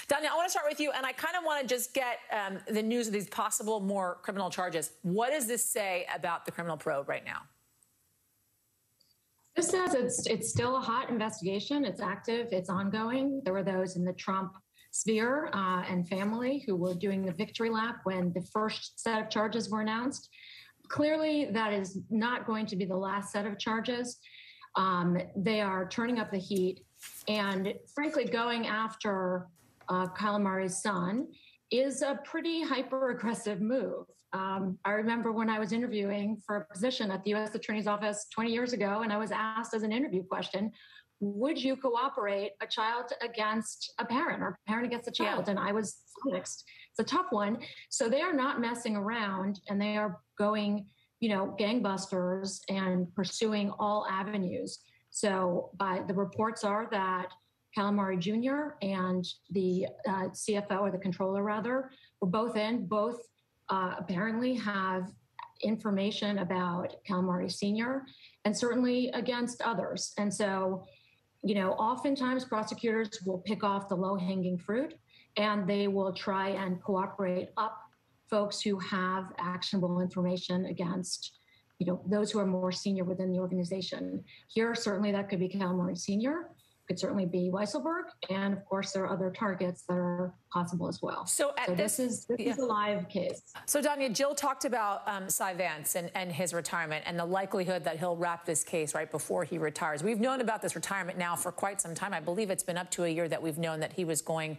Danya, I want to start with you, and I kind of want to just get the news of these possible more criminal charges. What does this say about the criminal probe right now? This says it's still a hot investigation. It's active. It's ongoing. There were those in the Trump sphere and family who were doing the victory lap when the first set of charges were announced. Clearly, that is not going to be the last set of charges. They are turning up the heat and, frankly, going after Calamari's son is a pretty hyper-aggressive move. I remember when I was interviewing for a position at the U.S. Attorney's Office 20 years ago, and I was asked as an interview question, would you cooperate a child against a parent or a parent against a child? Yeah. And I was flummoxed. It's a tough one. So they are not messing around, and they are going, gangbusters and pursuing all avenues. So the reports are that Calamari Jr. and the CFO, or the controller rather, were both apparently have information about Calamari Sr. and certainly against others. And so, oftentimes prosecutors will pick off the low-hanging fruit and they will try and cooperate up folks who have actionable information against those who are more senior within the organization. Here, certainly that could be Calamari Sr., could certainly be Weisselberg, and of course there are other targets that are possible as well. So this is a live case. So Danya, Jill talked about Cy Vance and his retirement and the likelihood that he'll wrap this case right before he retires. We've known about this retirement now for quite some time. I believe it's been up to a year that we've known that he was going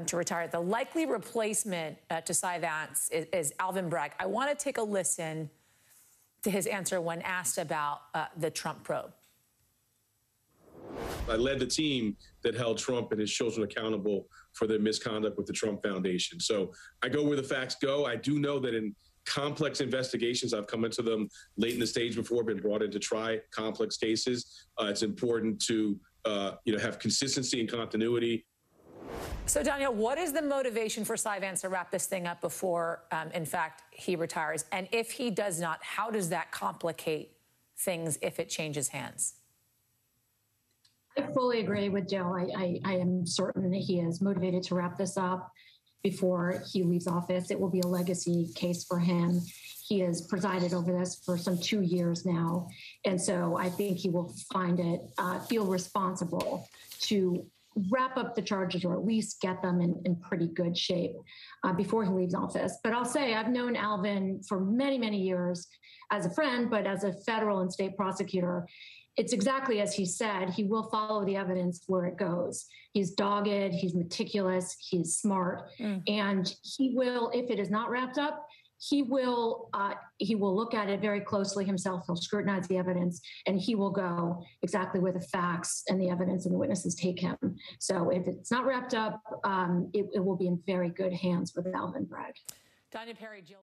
to retire. The likely replacement to Cy Vance is Alvin Bragg. I want to take a listen to his answer when asked about the Trump probe. I led the team that held Trump and his children accountable for their misconduct with the Trump Foundation. So I go where the facts go. I do know that in complex investigations, I've come into them late in the stage before, been brought in to try complex cases. It's important to have consistency and continuity. So, Danya, what is the motivation for Cy Vance to wrap this thing up before, in fact, he retires? And if he does not, how does that complicate things if it changes hands? I fully agree with Jill. I am certain that he is motivated to wrap this up before he leaves office. It will be a legacy case for him. He has presided over this for some 2 years now. And so I think he will feel responsible to wrap up the charges, or at least get them in pretty good shape before he leaves office. But I'll say I've known Alvin for many, many years as a friend, but as a federal and state prosecutor, it's exactly as he said. He will follow the evidence where it goes. He's dogged, he's meticulous, he's smart, and he will, if it is not wrapped up, he will look at it very closely himself. He'll scrutinize the evidence, and he will go exactly where the facts and the evidence and the witnesses take him. So if it's not wrapped up, it will be in very good hands with Alvin Bragg. Danya Perry, Jill.